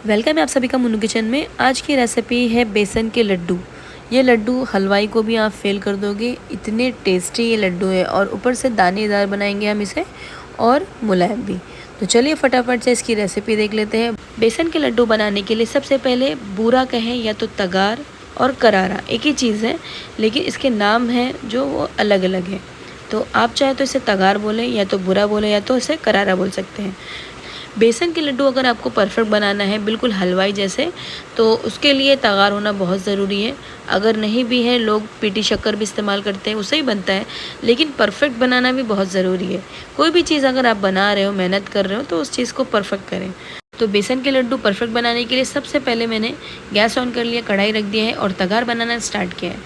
Welcome है आप सभी का मुन्नू किचन में। आज की रेसिपी है बेसन के लड्डू। ये लड्डू हलवाई को भी आप फेल कर दोगे, इतने टेस्टी ये लड्डू है और ऊपर से दानेदार बनाएंगे हम इसे और मुलायम भी। तो चलिए फटाफट से इसकी रेसिपी देख लेते हैं। बेसन के लड्डू बनाने के लिए सबसे पहले बूरा कहें या तो तगार और करारा एक ही चीज़ है, लेकिन इसके नाम हैं जो वो अलग अलग हैं। तो आप चाहे तो इसे तगार बोलें या तो बुरा बोलें या तो इसे करारा बोल सकते हैं। बेसन के लड्डू अगर आपको परफेक्ट बनाना है बिल्कुल हलवाई जैसे, तो उसके लिए तगार होना बहुत ज़रूरी है। अगर नहीं भी है, लोग पीटी शक्कर भी इस्तेमाल करते हैं, उससे ही बनता है, लेकिन परफेक्ट बनाना भी बहुत ज़रूरी है। कोई भी चीज़ अगर आप बना रहे हो, मेहनत कर रहे हो, तो उस चीज़ को परफेक्ट करें। तो बेसन के लड्डू परफेक्ट बनाने के लिए सबसे पहले मैंने गैस ऑन कर लिया, कढ़ाई रख दिया है और तगार बनाना स्टार्ट किया है।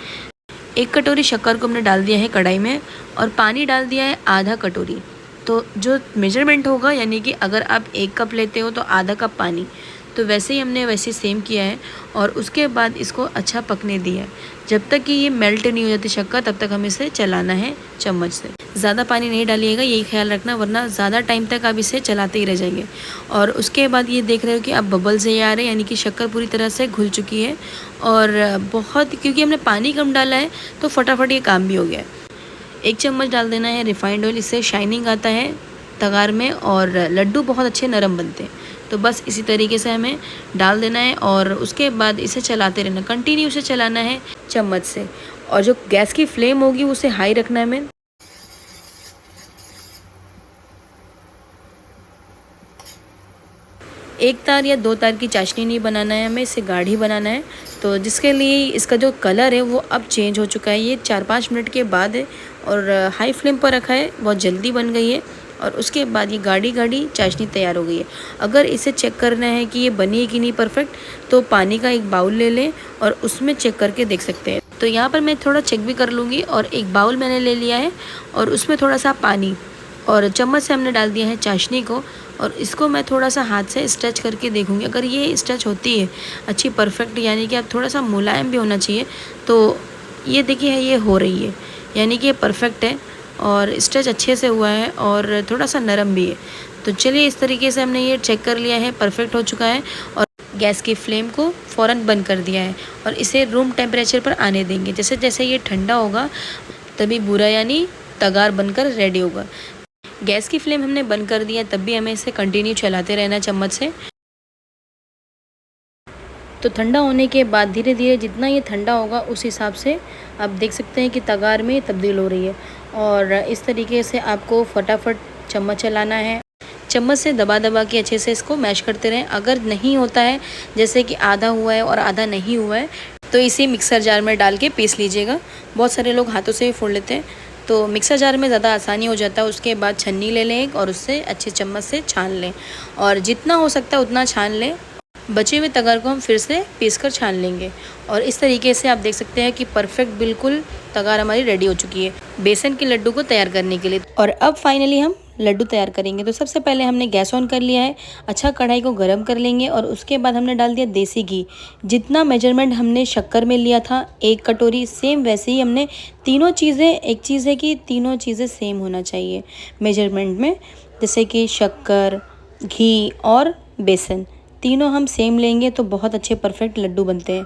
1 कटोरी शक्कर को हमने डाल दिया है कढ़ाई में और पानी डाल दिया है आधा कटोरी। तो जो मेजरमेंट होगा, यानी कि अगर आप 1 कप लेते हो तो आधा कप पानी, तो वैसे ही हमने वैसे सेम किया है। और उसके बाद इसको अच्छा पकने दिया है। जब तक कि ये मेल्ट नहीं हो जाती शक्कर, तब तक हमें इसे चलाना है चम्मच से। ज़्यादा पानी नहीं डालिएगा, यही ख्याल रखना, वरना ज़्यादा टाइम तक आप इसे चलाते ही रह जाएंगे। और उसके बाद ये देख रहे हो कि अब बबल्स ये आ रहे हैं, यानी कि शक्कर पूरी तरह से घुल चुकी है। और बहुत, क्योंकि हमने पानी कम डाला है तो फटाफट ये काम भी हो गया है। 1 चम्मच डाल देना है रिफाइंड ऑयल, इससे शाइनिंग आता है तगार में और लड्डू बहुत अच्छे नरम बनते हैं। तो बस इसी तरीके से हमें डाल देना है और उसके बाद इसे चलाते रहना, कंटिन्यू से चलाना है चम्मच से। और जो गैस की फ्लेम होगी उसे हाई रखना है हमें। एक तार या 2 तार की चाशनी नहीं बनाना है हमें, इसे गाढ़ी बनाना है। तो जिसके लिए इसका जो कलर है वो अब चेंज हो चुका है, ये 4-5 मिनट के बाद है और हाई फ्लेम पर रखा है, बहुत जल्दी बन गई है। और उसके बाद ये गाढ़ी गाढ़ी चाशनी तैयार हो गई है। अगर इसे चेक करना है कि ये बनी है कि नहीं परफेक्ट, तो पानी का एक बाउल ले लें और उसमें चेक करके देख सकते हैं। तो यहाँ पर मैं थोड़ा चेक भी कर लूँगी और एक बाउल मैंने ले लिया है और उसमें थोड़ा सा पानी और चम्मच से हमने डाल दिया है चाशनी को। और इसको मैं थोड़ा सा हाथ से स्ट्रेच करके देखूंगी, अगर ये स्ट्रेच होती है अच्छी परफेक्ट, यानी कि आप थोड़ा सा मुलायम भी होना चाहिए, तो ये देखिए ये हो रही है, यानी कि ये परफेक्ट है और स्ट्रेच अच्छे से हुआ है और थोड़ा सा नरम भी है। तो चलिए इस तरीके से हमने ये चेक कर लिया है, परफेक्ट हो चुका है। और गैस की फ्लेम को फ़ौरन बंद कर दिया है और इसे रूम टेम्परेचर पर आने देंगे। जैसे जैसे ये ठंडा होगा तभी बूरा यानी तगार बनकर रेडी होगा। गैस की फ्लेम हमने बंद कर दिया, तब भी हमें इसे कंटिन्यू चलाते रहना चम्मच से। तो ठंडा होने के बाद धीरे धीरे जितना ये ठंडा होगा उस हिसाब से आप देख सकते हैं कि तगार में तब्दील हो रही है। और इस तरीके से आपको फटाफट चम्मच चलाना है, चम्मच से दबा दबा के अच्छे से इसको मैश करते रहें। अगर नहीं होता है, जैसे कि आधा हुआ है और आधा नहीं हुआ है, तो इसे मिक्सर जार में डाल के पीस लीजिएगा। बहुत सारे लोग हाथों से ही फोड़ लेते हैं, तो मिक्सर जार में ज़्यादा आसानी हो जाता है। उसके बाद छन्नी ले लें और उससे अच्छे चम्मच से छान लें और जितना हो सकता है उतना छान लें। बचे हुए तगार को हम फिर से पीस कर छान लेंगे और इस तरीके से आप देख सकते हैं कि परफेक्ट बिल्कुल तगार हमारी रेडी हो चुकी है बेसन के लड्डू को तैयार करने के लिए। और अब फाइनली हम लड्डू तैयार करेंगे। तो सबसे पहले हमने गैस ऑन कर लिया है, अच्छा कढ़ाई को गर्म कर लेंगे और उसके बाद हमने डाल दिया देसी घी। जितना मेजरमेंट हमने शक्कर में लिया था 1 कटोरी, सेम वैसे ही हमने तीनों चीज़ें, एक चीज़ है कि तीनों चीज़ें सेम होना चाहिए मेजरमेंट में, जैसे कि शक्कर, घी और बेसन, तीनों हम सेम लेंगे तो बहुत अच्छे परफेक्ट लड्डू बनते हैं।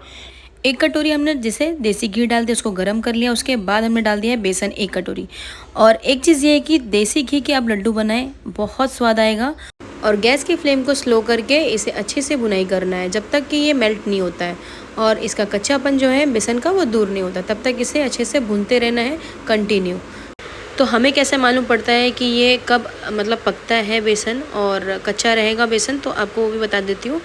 1 कटोरी हमने जिसे देसी घी डाल दिया, उसको गर्म कर लिया, उसके बाद हमने डाल दिया है बेसन 1 कटोरी। और एक चीज़ ये है कि देसी घी के आप लड्डू बनाएं, बहुत स्वाद आएगा। और गैस की फ्लेम को स्लो करके इसे अच्छे से भुनाई करना है जब तक कि ये मेल्ट नहीं होता है और इसका कच्चापन जो है बेसन का वो दूर नहीं होता, तब तक इसे अच्छे से भूनते रहना है कंटिन्यू। तो हमें कैसे मालूम पड़ता है कि ये कब मतलब पकता है बेसन और कच्चा रहेगा बेसन, तो आपको वो भी बता देती हूँ।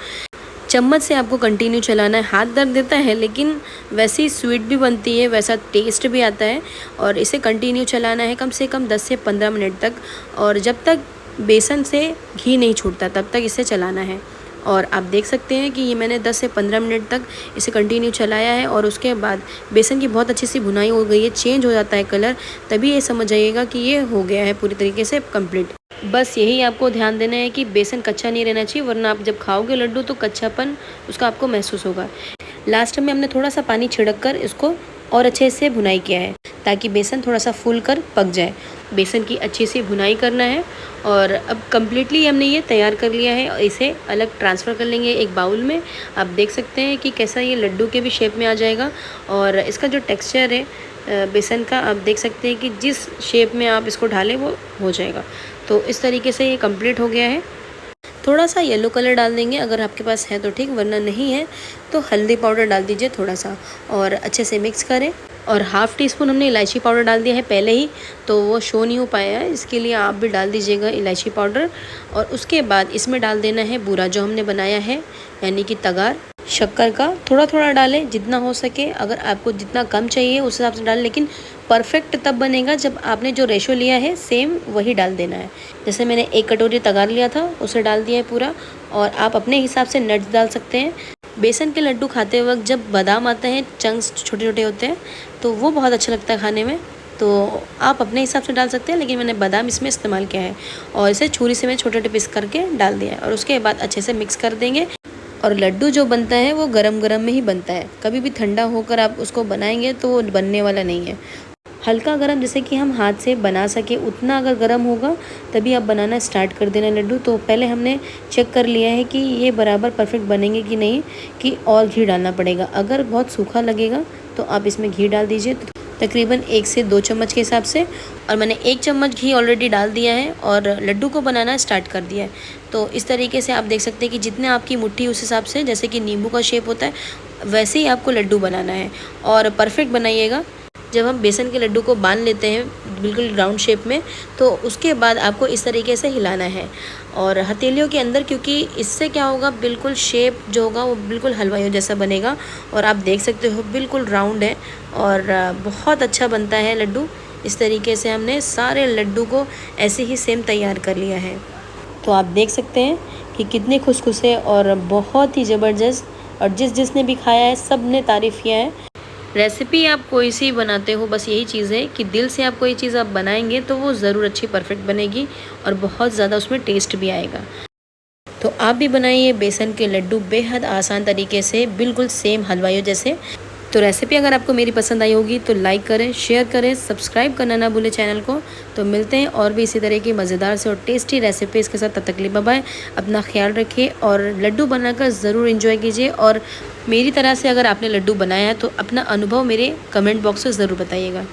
चम्मच से आपको कंटिन्यू चलाना है, हाथ दर्द देता है लेकिन वैसी स्वीट भी बनती है, वैसा टेस्ट भी आता है। और इसे कंटिन्यू चलाना है कम से कम 10 से 15 मिनट तक, और जब तक बेसन से घी नहीं छूटता तब तक इसे चलाना है। और आप देख सकते हैं कि ये मैंने 10 से 15 मिनट तक इसे कंटिन्यू चलाया है और उसके बाद बेसन की बहुत अच्छी सी भुनाई हो गई है, चेंज हो जाता है कलर, तभी ये समझ जाइएगा कि ये हो गया है पूरी तरीके से कंप्लीट। बस यही आपको ध्यान देना है कि बेसन कच्चा नहीं रहना चाहिए, वरना आप जब खाओगे लड्डू तो कच्चापन उसका आपको महसूस होगा। लास्ट में हमने थोड़ा सा पानी छिड़क कर इसको और अच्छे से भुनाई किया है ताकि बेसन थोड़ा सा फूल कर पक जाए। बेसन की अच्छी सी भुनाई करना है। और अब कम्प्लीटली हमने ये तैयार कर लिया है और इसे अलग ट्रांसफ़र कर लेंगे एक बाउल में। आप देख सकते हैं कि कैसा ये लड्डू के भी शेप में आ जाएगा और इसका जो टेक्सचर है बेसन का, आप देख सकते हैं कि जिस शेप में आप इसको ढालें वो हो जाएगा। तो इस तरीके से ये कंप्लीट हो गया है। थोड़ा सा येलो कलर डाल देंगे अगर आपके पास है तो ठीक, वरना नहीं है तो हल्दी पाउडर डाल दीजिए थोड़ा सा और अच्छे से मिक्स करें। और हाफ़ टी स्पून हमने इलायची पाउडर डाल दिया है पहले ही, तो वो शो नहीं हो पाया है, इसके लिए आप भी डाल दीजिएगा इलायची पाउडर। और उसके बाद इसमें डाल देना है बूरा जो हमने बनाया है, यानी कि तगार। शक्कर का थोड़ा थोड़ा डालें जितना हो सके, अगर आपको जितना कम चाहिए उस हिसाब से डालें, लेकिन परफेक्ट तब बनेगा जब आपने जो रेशो लिया है सेम वही डाल देना है। जैसे मैंने 1 कटोरी तगार लिया था उसे डाल दिया है पूरा, और आप अपने हिसाब से नट्स डाल सकते हैं। बेसन के लड्डू खाते वक्त जब बादाम आते हैं, चंक्स छोटे छोटे होते हैं, तो वो बहुत अच्छा लगता है खाने में, तो आप अपने हिसाब से डाल सकते हैं, लेकिन मैंने बादाम इसमें इस्तेमाल किया है। और इसे छुरी से मैं छोटे छोटे पीस करके डाल दिया है और उसके बाद अच्छे से मिक्स कर देंगे। और लड्डू जो बनता है वो गरम गरम में ही बनता है, कभी भी ठंडा होकर आप उसको बनाएंगे तो वो बनने वाला नहीं है। हल्का गरम, जैसे कि हम हाथ से बना सके उतना अगर गरम होगा तभी आप बनाना स्टार्ट कर देना लड्डू। तो पहले हमने चेक कर लिया है कि ये बराबर परफेक्ट बनेंगे कि नहीं, कि और घी डालना पड़ेगा। अगर बहुत सूखा लगेगा तो आप इसमें घी डाल दीजिए, तकरीबन 1 से 2 चम्मच के हिसाब से। और मैंने 1 चम्मच घी ऑलरेडी डाल दिया है और लड्डू को बनाना स्टार्ट कर दिया है। तो इस तरीके से आप देख सकते हैं कि जितने आपकी मुट्ठी उस हिसाब से, जैसे कि नींबू का शेप होता है वैसे ही आपको लड्डू बनाना है और परफेक्ट बनाइएगा। जब हम बेसन के लड्डू को बांध लेते हैं बिल्कुल राउंड शेप में, तो उसके बाद आपको इस तरीके से हिलाना है और हथेलियों के अंदर, क्योंकि इससे क्या होगा, बिल्कुल शेप जो होगा वो बिल्कुल हलवाइयों जैसा बनेगा। और आप देख सकते हो बिल्कुल राउंड है और बहुत अच्छा बनता है लड्डू। इस तरीके से हमने सारे लड्डू को ऐसे ही सेम तैयार कर लिया है। तो आप देख सकते हैं कि कितने खुशखुशे और बहुत ही ज़बरदस्त, और जिसने भी खाया है सब ने तारीफ़ किया है। रेसिपी आप कोई सी बनाते हो, बस यही चीज़ है कि दिल से आप कोई चीज़ आप बनाएंगे तो वो ज़रूर अच्छी परफेक्ट बनेगी और बहुत ज़्यादा उसमें टेस्ट भी आएगा। तो आप भी बनाइए बेसन के लड्डू बेहद आसान तरीके से, बिल्कुल सेम हलवाइयों जैसे। तो रेसिपी अगर आपको मेरी पसंद आई होगी तो लाइक करें, शेयर करें, सब्सक्राइब करना ना भूलें चैनल को। तो मिलते हैं और भी इसी तरह की मज़ेदार से और टेस्टी रेसिपीज़ के साथ। तब तक के लिए बाय बाय। अपना ख्याल रखिए और लड्डू बनाकर ज़रूर एंजॉय कीजिए। और मेरी तरह से अगर आपने लड्डू बनाया है तो अपना अनुभव मेरे कमेंट बॉक्स में ज़रूर बताइएगा।